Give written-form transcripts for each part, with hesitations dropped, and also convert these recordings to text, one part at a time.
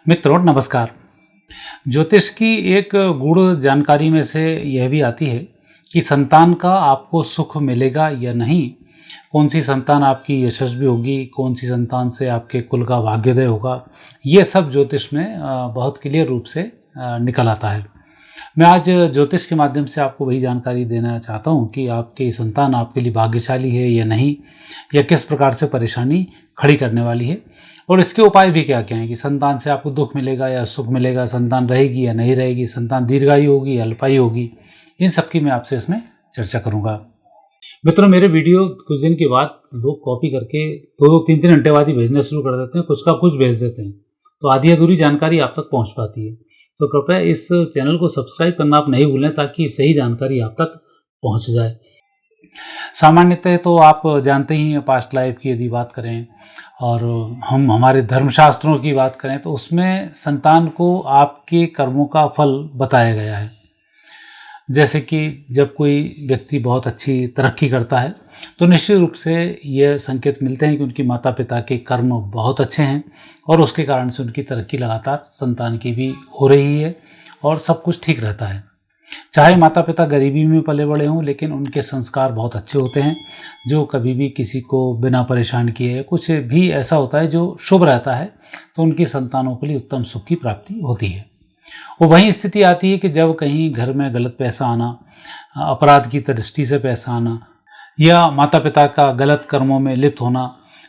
मित्रों नमस्कार। ज्योतिष की एक गूढ़ जानकारी में से यह भी आती है कि संतान का आपको सुख मिलेगा या नहीं, कौन सी संतान आपकी यशस्वी होगी, कौन सी संतान से आपके कुल का भाग्योदय होगा, ये सब ज्योतिष में बहुत क्लियर रूप से निकल आता है। मैं आज ज्योतिष के माध्यम से आपको वही जानकारी देना चाहता हूँ कि आपकी संतान आपके लिए भाग्यशाली है या नहीं, या किस प्रकार से परेशानी खड़ी करने वाली है और इसके उपाय भी क्या क्या हैं कि संतान से आपको दुख मिलेगा या सुख मिलेगा, संतान रहेगी या नहीं रहेगी, संतान दीर्घायु होगी या अल्पायु होगी, इन सब की मैं आपसे इसमें चर्चा करूँगा। मित्रों, मेरे वीडियो कुछ दिन के बाद लोग कॉपी करके 2-3 घंटे बाद ही भेजना शुरू कर देते हैं, कुछ का कुछ भेज देते हैं, तो आधी अधूरी जानकारी आप तक पहुंच पाती है। तो कृपया इस चैनल को सब्सक्राइब करना आप नहीं भूलें ताकि सही जानकारी आप तक पहुंच जाए। सामान्यतः तो आप जानते ही हैं, पास्ट लाइफ की यदि बात करें और हम हमारे धर्मशास्त्रों की बात करें तो उसमें संतान को आपके कर्मों का फल बताया गया है। जैसे कि जब कोई व्यक्ति बहुत अच्छी तरक्की करता है तो निश्चित रूप से यह संकेत मिलते हैं कि उनके माता पिता के कर्म बहुत अच्छे हैं और उसके कारण से उनकी तरक्की लगातार संतान की भी हो रही है और सब कुछ ठीक रहता है। चाहे माता पिता गरीबी में पले बड़े हों, लेकिन उनके संस्कार बहुत अच्छे होते हैं, जो कभी भी किसी को बिना परेशान किए कुछ भी ऐसा होता है जो शुभ रहता है, तो उनकी संतानों के लिए उत्तम सुख की प्राप्ति होती है। वो वही स्थिति आती है कि जब कहीं घर में गलत पैसा आना, अपराध की दृष्टि से पैसा आना या माता पिता का गलत कर्मों में लिप्त होना,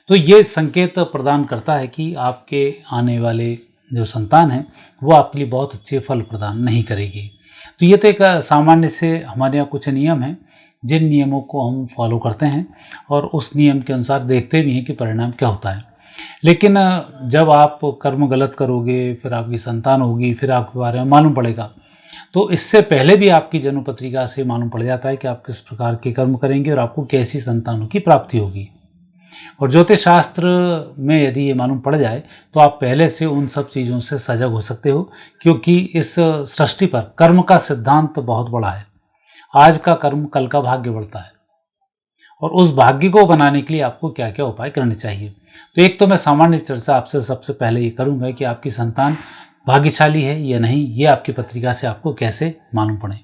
तो ये संकेत प्रदान करता है कि आपके आने वाले जो संतान है वो आपके लिए बहुत अच्छे फल प्रदान नहीं करेगी। तो ये तो एक सामान्य से हमारे यहाँ कुछ नियम हैं जिन नियमों को हम फॉलो करते हैं और उस नियम के अनुसार देखते भी हैं कि परिणाम क्या होता है। लेकिन जब आप कर्म गलत करोगे, फिर आपकी संतान होगी, फिर आपके बारे में मालूम पड़ेगा, तो इससे पहले भी आपकी जन्म पत्रिका से मालूम पड़ जाता है कि आप किस प्रकार के कर्म करेंगे और आपको कैसी संतानों की प्राप्ति होगी। और ज्योतिष शास्त्र में यदि ये मालूम पड़ जाए तो आप पहले से उन सब चीज़ों से सजग हो सकते हो, क्योंकि इस सृष्टि पर कर्म का सिद्धांत बहुत बड़ा है। आज का कर्म कल का भाग्य बढ़ता है और उस भाग्य को बनाने के लिए आपको क्या क्या उपाय करने चाहिए। तो एक तो मैं सामान्य चर्चा आपसे सबसे पहले ये करूँगा कि आपकी संतान भाग्यशाली है या नहीं, ये आपकी पत्रिका से आपको कैसे मालूम पड़े।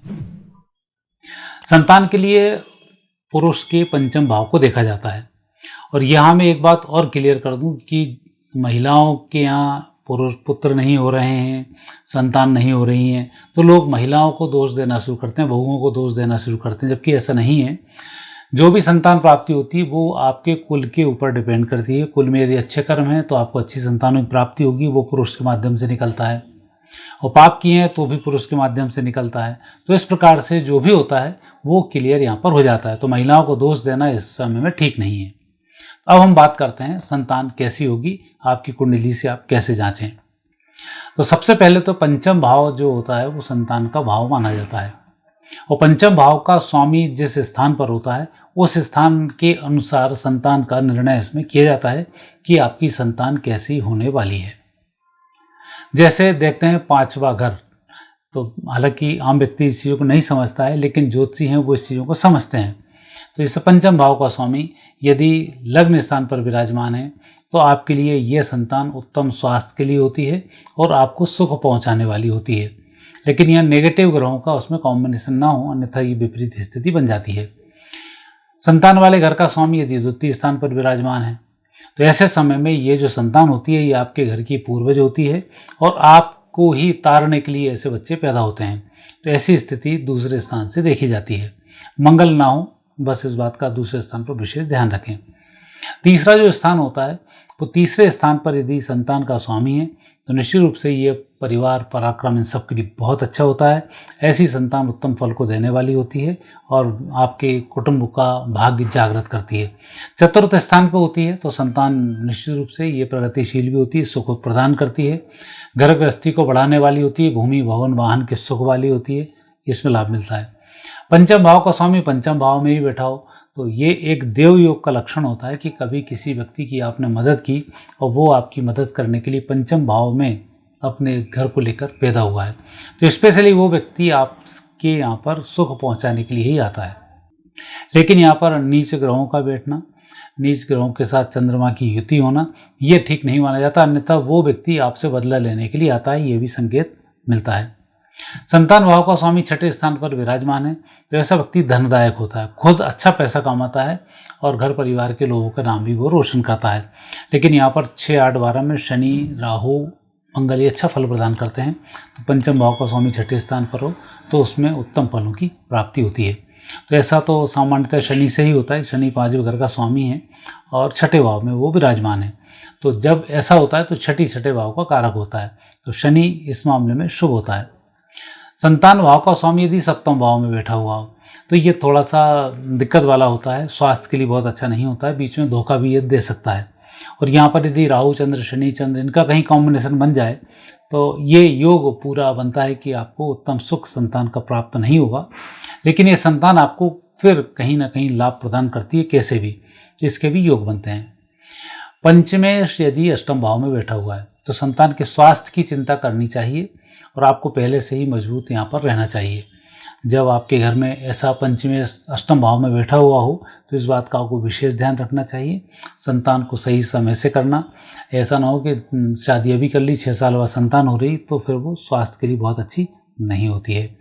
संतान के लिए पुरुष के पंचम भाव को देखा जाता है और यहाँ मैं एक बात और क्लियर कर दूं कि महिलाओं के यहाँ पुरुष पुत्र नहीं हो रहे हैं, संतान नहीं हो रही हैं, तो लोग महिलाओं को दोष देना शुरू करते हैं, बहुओं को दोष देना शुरू करते हैं, जबकि ऐसा नहीं है। जो भी संतान प्राप्ति होती है वो आपके कुल के ऊपर डिपेंड करती है। कुल में यदि अच्छे कर्म हैं तो आपको अच्छी संतानों की प्राप्ति होगी, वो पुरुष के माध्यम से निकलता है, और पाप किए हैं तो भी पुरुष के माध्यम से निकलता है। तो इस प्रकार से जो भी होता है वो क्लियर यहाँ पर हो जाता है। तो महिलाओं को दोष देना इस समय में ठीक नहीं है। अब हम बात करते हैं संतान कैसी होगी, आपकी कुंडली से आप कैसे जांचें। तो सबसे पहले तो पंचम भाव जो होता है वो संतान का भाव माना जाता है और पंचम भाव का स्वामी जिस स्थान पर होता है उस स्थान के अनुसार संतान का निर्णय इसमें किया जाता है कि आपकी संतान कैसी होने वाली है। जैसे देखते हैं पांचवा घर, तो हालांकि आम व्यक्ति इस चीज़ों को नहीं समझता है, लेकिन ज्योतिषी हैं वो इस चीज़ों को समझते हैं। तो इस पंचम भाव का स्वामी यदि लग्न स्थान पर विराजमान है तो आपके लिए यह संतान उत्तम स्वास्थ्य के लिए होती है और आपको सुख पहुंचाने वाली होती है। लेकिन यह नेगेटिव ग्रहों का उसमें कॉम्बिनेशन ना हो, अन्यथा ये विपरीत स्थिति बन जाती है। संतान वाले घर का स्वामी यदि द्वितीय स्थान पर विराजमान है तो ऐसे समय में ये जो संतान होती है ये आपके घर की पूर्वज होती है और आपको ही तारने के लिए ऐसे बच्चे पैदा होते हैं। तो ऐसी स्थिति दूसरे स्थान से देखी जाती है। मंगल ना हो, बस इस बात का दूसरे स्थान पर विशेष ध्यान रखें। तीसरा जो स्थान होता है वो तीसरे स्थान पर यदि संतान का स्वामी है तो निश्चित रूप से ये परिवार पराक्रम इन सब के लिए बहुत अच्छा होता है। ऐसी संतान उत्तम फल को देने वाली होती है और आपके कुटुंब का भाग्य जागृत करती है। चतुर्थ स्थान पर होती है तो संतान निश्चित रूप से ये प्रगतिशील भी होती है, सुख प्रदान करती है, घर गृहस्थी को बढ़ाने वाली होती है, भूमि भवन वाहन के सुख वाली होती है, इसमें लाभ मिलता है। पंचम भाव का स्वामी पंचम भाव में ही बैठा हो तो ये एक देव योग का लक्षण होता है कि कभी किसी व्यक्ति की आपने मदद की और वो आपकी मदद करने के लिए पंचम भाव में अपने घर को लेकर पैदा हुआ है। तो स्पेशली वो व्यक्ति आपके यहाँ पर सुख पहुँचाने के लिए ही आता है। लेकिन यहाँ पर नीच ग्रहों का बैठना नीच ग्रहों के साथ चंद्रमा की युति होना ये ठीक नहीं माना जाता, अन्यथा वो व्यक्ति आपसे बदला लेने के लिए आता है, ये भी संकेत मिलता है। संतान भाव का स्वामी छठे स्थान पर विराजमान है तो ऐसा व्यक्ति धनदायक होता है, खुद अच्छा पैसा कमाता है और घर परिवार के लोगों का नाम भी वो रोशन करता है। लेकिन यहाँ पर 6, 8, 12 में शनि, राहु, मंगल ये अच्छा फल प्रदान करते हैं, तो पंचम भाव का स्वामी छठे स्थान पर हो तो उसमें उत्तम फलों की प्राप्ति होती है। तो ऐसा तो सामान्यतः शनि से ही होता है, शनि 5वें घर का स्वामी है और छठे भाव में वो विराजमान है। तो जब ऐसा होता है तो छठे भाव का कारक होता है, तो शनि इस मामले में शुभ होता है। संतान भाव का स्वामी यदि सप्तम भाव में बैठा हुआ हो तो ये थोड़ा सा दिक्कत वाला होता है, स्वास्थ्य के लिए बहुत अच्छा नहीं होता है, बीच में धोखा भी ये दे सकता है। और यहाँ पर यदि राहु चंद्र, शनि चंद्र इनका कहीं कॉम्बिनेशन बन जाए तो ये योग पूरा बनता है कि आपको उत्तम सुख संतान का प्राप्त नहीं होगा, लेकिन ये संतान आपको फिर कहीं ना कहीं लाभ प्रदान करती है कैसे भी, इसके भी योग बनते हैं। पंचमेश यदि अष्टम भाव में बैठा हुआ है तो संतान के स्वास्थ्य की चिंता करनी चाहिए और आपको पहले से ही मजबूत यहाँ पर रहना चाहिए। जब आपके घर में ऐसा पंचमेश अष्टम भाव में बैठा हुआ हो तो इस बात का आपको विशेष ध्यान रखना चाहिए, संतान को सही समय से करना। ऐसा ना हो कि शादी अभी कर ली, 6 साल बाद संतान हो रही तो फिर वो स्वास्थ्य के लिए बहुत अच्छी नहीं होती है।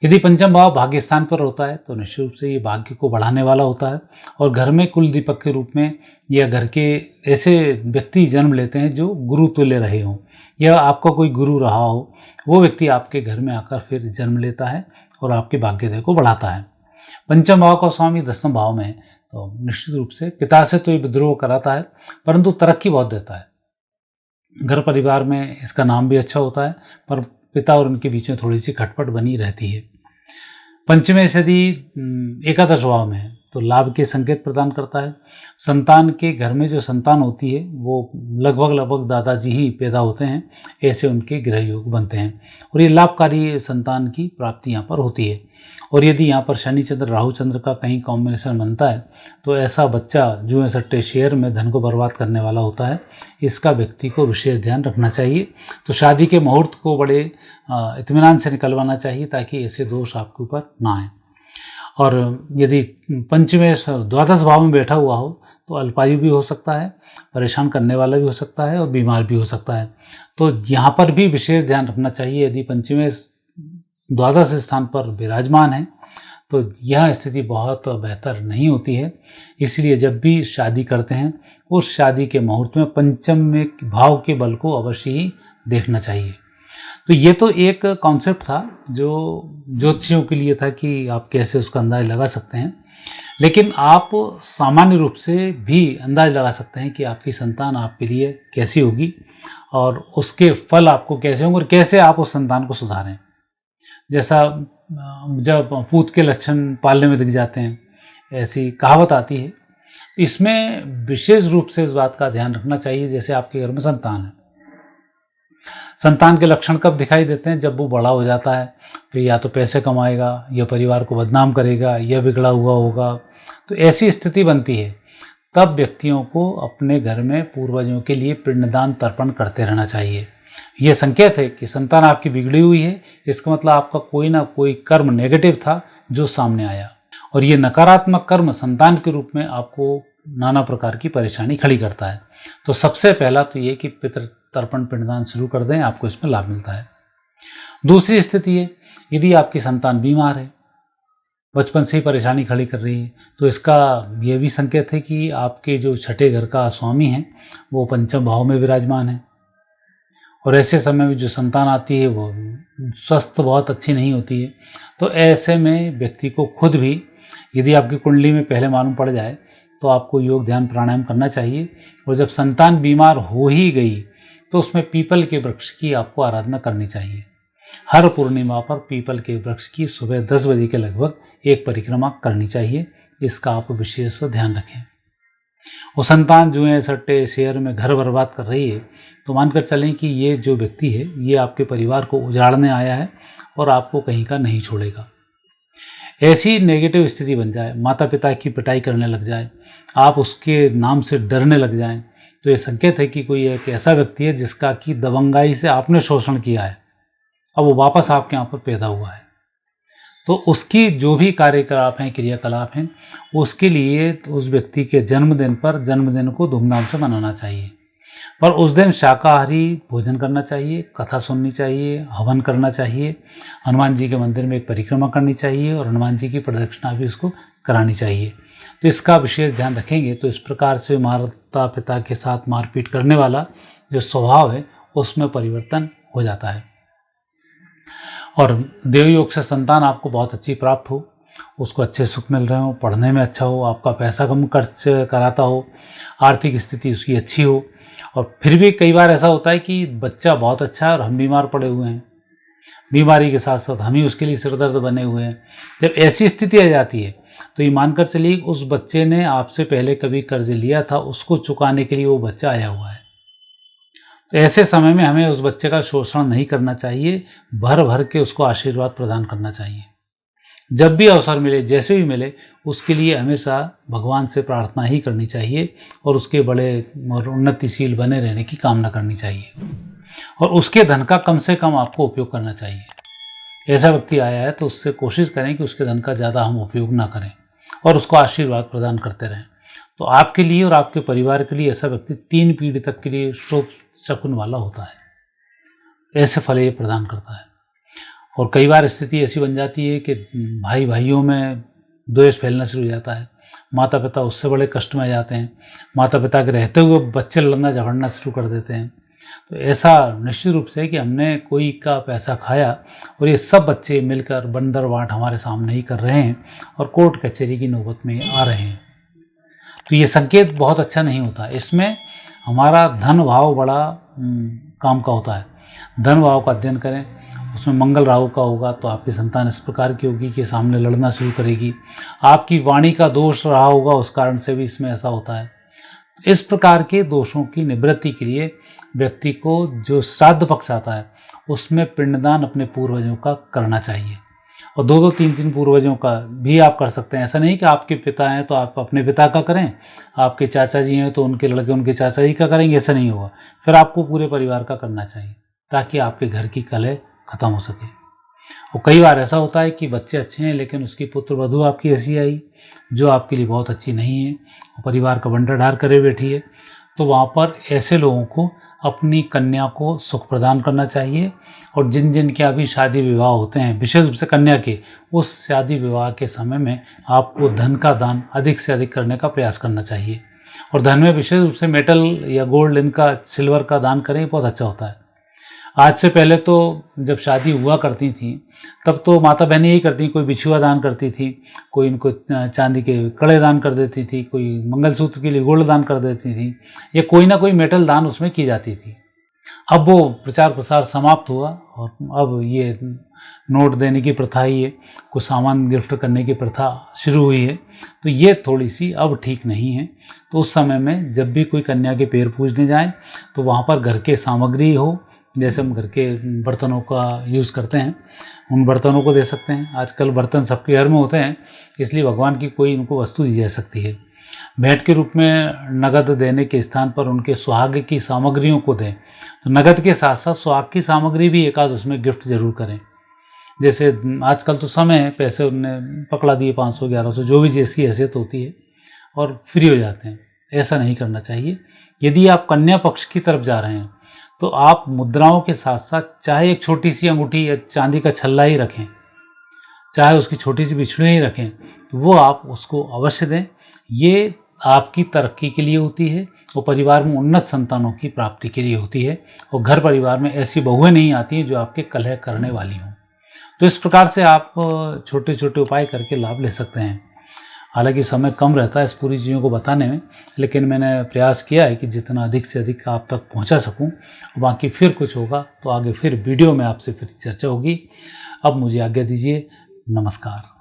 यदि पंचम भाव भाग्य स्थान पर होता है तो निश्चित रूप से ये भाग्य को बढ़ाने वाला होता है और घर में कुल दीपक के रूप में या घर के ऐसे व्यक्ति जन्म लेते हैं जो गुरु तुल्य रहे हों या आपका कोई गुरु रहा हो, वो व्यक्ति आपके घर में आकर फिर जन्म लेता है और आपके भाग्योदय को बढ़ाता है। पंचम भाव का स्वामी 10वें भाव में है तो निश्चित रूप से पिता से तो ये विद्रोह कराता है परंतु तरक्की बहुत देता है। घर परिवार में इसका नाम भी अच्छा होता है पर पिता और उनके बीच में थोड़ी सी खटपट बनी रहती है। पंचमेश यदि एकादश भाव में है तो लाभ के संकेत प्रदान करता है। संतान के घर में जो संतान होती है वो लगभग दादाजी ही पैदा होते हैं, ऐसे उनके ग्रह योग बनते हैं और ये लाभकारी संतान की प्राप्ति यहाँ पर होती है। और यदि यहाँ पर शनि चंद्र, राहु चंद्र का कहीं कॉम्बिनेशन बनता है तो ऐसा बच्चा जुए सट्टे शेयर में धन को बर्बाद करने वाला होता है, इसका व्यक्ति को विशेष ध्यान रखना चाहिए। तो शादी के मुहूर्त को बड़े इत्मीनान से निकलवाना चाहिए ताकि ऐसे दोष आपके ऊपर ना आए। और यदि पंचमेश द्वादश भाव में बैठा हुआ हो तो अल्पायु भी हो सकता है, परेशान करने वाला भी हो सकता है और बीमार भी हो सकता है। तो यहाँ पर भी विशेष ध्यान रखना चाहिए। यदि पंचमेश द्वादश स्थान पर विराजमान है तो यह स्थिति बहुत बेहतर नहीं होती है, इसलिए जब भी शादी करते हैं उस शादी के मुहूर्त में पंचम में भाव के बल को अवश्य ही देखना चाहिए। तो ये तो एक कॉन्सेप्ट था जो ज्योतिषियों के लिए था कि आप कैसे उसका अंदाज लगा सकते हैं, लेकिन आप सामान्य रूप से भी अंदाज लगा सकते हैं कि आपकी संतान आपके लिए कैसी होगी और उसके फल आपको कैसे होंगे और कैसे आप उस संतान को सुधारें। जैसा जब पूत के लक्षण पालने में दिख जाते हैं, ऐसी कहावत आती है। इसमें विशेष रूप से इस बात का ध्यान रखना चाहिए, जैसे आपके घर में संतान है, संतान के लक्षण कब दिखाई देते हैं? जब वो बड़ा हो जाता है, फिर या तो पैसे कमाएगा या परिवार को बदनाम करेगा या बिगड़ा हुआ होगा, तो ऐसी स्थिति बनती है। तब व्यक्तियों को अपने घर में पूर्वजों के लिए पिंडदान तर्पण करते रहना चाहिए। यह संकेत है कि संतान आपकी बिगड़ी हुई है, इसका मतलब आपका कोई ना कोई कर्म नेगेटिव था जो सामने आया और ये नकारात्मक कर्म संतान के रूप में आपको नाना प्रकार की परेशानी खड़ी करता है। तो सबसे पहला तो ये कि पितृ तर्पण पिंडदान शुरू कर दें, आपको इसमें लाभ मिलता है। दूसरी स्थिति है, यदि आपकी संतान बीमार है, बचपन से ही परेशानी खड़ी कर रही है, तो इसका यह भी संकेत है कि आपके जो छठे घर का स्वामी है वो पंचम भाव में विराजमान है और ऐसे समय में जो संतान आती है वो स्वस्थ बहुत अच्छी नहीं होती है। तो ऐसे में व्यक्ति को खुद भी, यदि आपकी कुंडली में पहले मालूम पड़ जाए तो आपको योग ध्यान प्राणायाम करना चाहिए। और जब संतान बीमार हो ही गई तो उसमें पीपल के वृक्ष की आपको आराधना करनी चाहिए। हर पूर्णिमा पर पीपल के वृक्ष की सुबह 10 बजे के लगभग एक परिक्रमा करनी चाहिए, इसका आप विशेष ध्यान रखें। वो संतान जुए सट्टे शेयर में घर बर्बाद कर रही है तो मानकर चलें कि ये जो व्यक्ति है ये आपके परिवार को उजाड़ने आया है और आपको कहीं का नहीं छोड़ेगा। ऐसी नेगेटिव स्थिति बन जाए, माता पिता की पिटाई करने लग जाए, आप उसके नाम से डरने लग जाएं, तो ये संकेत है कि कोई एक ऐसा व्यक्ति है जिसका कि दबंगाई से आपने शोषण किया है, अब वो वापस आपके यहाँ पर पैदा हुआ है। तो उसकी जो भी कार्यकलाप हैं, क्रियाकलाप हैं, उसके लिए उस व्यक्ति के जन्मदिन पर जन्मदिन को धूमधाम से मनाना चाहिए। पर उस दिन शाकाहारी भोजन करना चाहिए, कथा सुननी चाहिए, हवन करना चाहिए, हनुमान जी के मंदिर में एक परिक्रमा करनी चाहिए और हनुमान जी की प्रदक्षिणा भी उसको करानी चाहिए। तो इसका विशेष ध्यान रखेंगे तो इस प्रकार से माता पिता के साथ मारपीट करने वाला जो स्वभाव है उसमें परिवर्तन हो जाता है। और देवयोग से संतान आपको बहुत अच्छी प्राप्त हो, उसको अच्छे सुख मिल रहे हो, पढ़ने में अच्छा हो, आपका पैसा कम खर्च कराता हो, आर्थिक स्थिति उसकी अच्छी हो। और फिर भी कई बार ऐसा होता है कि बच्चा बहुत अच्छा है और हम बीमार पड़े हुए हैं, बीमारी के साथ साथ हम ही उसके लिए सिरदर्द बने हुए हैं। जब ऐसी स्थिति आ जाती है तो ये मानकर चलिए उस बच्चे ने आपसे पहले कभी कर्ज लिया था, उसको चुकाने के लिए वो बच्चा आया हुआ है। तो ऐसे समय में हमें उस बच्चे का शोषण नहीं करना चाहिए, भर भर के उसको आशीर्वाद प्रदान करना चाहिए। जब भी अवसर मिले, जैसे भी मिले, उसके लिए हमेशा भगवान से प्रार्थना ही करनी चाहिए और उसके बड़े और उन्नतिशील बने रहने की कामना करनी चाहिए। और उसके धन का कम से कम आपको उपयोग करना चाहिए। ऐसा व्यक्ति आया है तो उससे कोशिश करें कि उसके धन का ज़्यादा हम उपयोग ना करें और उसको आशीर्वाद प्रदान करते रहें। तो आपके लिए और आपके परिवार के लिए ऐसा व्यक्ति 3 पीढ़ी तक के लिए शुभ शकुन वाला होता है, ऐसे फल ये प्रदान करता है। और कई बार स्थिति ऐसी बन जाती है कि भाई भाइयों में द्वेष फैलना शुरू हो जाता है, माता पिता उससे बड़े कष्ट में आ जाते हैं, माता पिता के रहते हुए बच्चे लड़ना झगड़ना शुरू कर देते हैं। तो ऐसा निश्चित रूप से कि हमने कोई का पैसा खाया और ये सब बच्चे मिलकर बंदर वाट हमारे सामने ही कर रहे हैं और कोर्ट कचहरी की नौबत में आ रहे हैं, तो ये संकेत बहुत अच्छा नहीं होता। इसमें हमारा धन भाव बड़ा काम का होता है। धन भाव का अध्ययन करें, उसमें मंगल राहु का होगा तो आपकी संतान इस प्रकार की होगी कि सामने लड़ना शुरू करेगी। आपकी वाणी का दोष रहा होगा, उस कारण से भी इसमें ऐसा होता है। इस प्रकार के दोषों की निवृत्ति के लिए व्यक्ति को जो श्राद्ध पक्ष आता है उसमें पिंडदान अपने पूर्वजों का करना चाहिए। और 2-2, 3-3 पूर्वजों का भी आप कर सकते हैं। ऐसा नहीं कि आपके पिता हैं तो आप अपने पिता का करें, आपके चाचा जी हैं तो उनके लड़के उनके चाचा जी का करेंगे, ऐसा नहीं होगा। फिर आपको पूरे परिवार का करना चाहिए ताकि आपके घर की कलह खत्म हो सके। और कई बार ऐसा होता है कि बच्चे अच्छे हैं लेकिन उसकी पुत्र वधू आपकी ऐसी आई जो आपके लिए बहुत अच्छी नहीं है, परिवार का बंटाढार करे बैठी है। तो वहाँ पर ऐसे लोगों को अपनी कन्या को सुख प्रदान करना चाहिए। और जिन जिन के अभी शादी विवाह होते हैं, विशेष रूप से कन्या के, उस शादी विवाह के समय में आपको धन का दान अधिक से अधिक करने का प्रयास करना चाहिए। और धन में विशेष रूप से मेटल या गोल्ड, इनका सिल्वर का दान करें, बहुत अच्छा होता है। आज से पहले तो जब शादी हुआ करती थी तब तो माता बहनें यही करती, कोई बिछुआ दान करती थी, कोई इनको चांदी के कड़े दान कर देती थी, कोई मंगलसूत्र के लिए गोल्ड दान कर देती थी, या कोई ना कोई मेटल दान उसमें की जाती थी। अब वो प्रचार प्रसार समाप्त हुआ और अब ये नोट देने की प्रथा ही है, कुछ सामान गिफ्ट करने की प्रथा शुरू हुई है। तो ये थोड़ी सी अब ठीक नहीं है। तो उस समय में जब भी कोई कन्या के पैर पूजने जाए तो वहाँ पर घर के सामग्री हो, जैसे हम घर के बर्तनों का यूज़ करते हैं उन बर्तनों को दे सकते हैं। आजकल बर्तन सबके घर में होते हैं, इसलिए भगवान की कोई उनको वस्तु दी जा सकती है। भेंट के रूप में नगद देने के स्थान पर उनके सुहाग की सामग्रियों को दें। तो नगद के साथ साथ सुहाग की सामग्री भी एक आध उसमें गिफ्ट जरूर करें। जैसे आजकल तो समय है, पैसे उनने पकड़ा दिए 500-1100 जो भी जैसी हैसियत होती है और फ्री हो जाते हैं। ऐसा नहीं करना चाहिए। यदि आप कन्या पक्ष की तरफ जा रहे हैं तो आप मुद्राओं के साथ साथ चाहे एक छोटी सी अंगूठी या चांदी का छल्ला ही रखें, चाहे उसकी छोटी सी बिछड़ी ही रखें, तो वो आप उसको अवश्य दें। ये आपकी तरक्की के लिए होती है और परिवार में उन्नत संतानों की प्राप्ति के लिए होती है। और घर परिवार में ऐसी बहुएं नहीं आती हैं जो आपके कलह करने वाली हों। तो इस प्रकार से आप छोटे छोटे उपाय करके लाभ ले सकते हैं। हालांकि समय कम रहता है इस पूरी चीज़ों को बताने में, लेकिन मैंने प्रयास किया है कि जितना अधिक से अधिक आप तक पहुंचा सकूं। बाकी फिर कुछ होगा तो आगे फिर वीडियो में आपसे फिर चर्चा होगी। अब मुझे आज्ञा दीजिए। नमस्कार।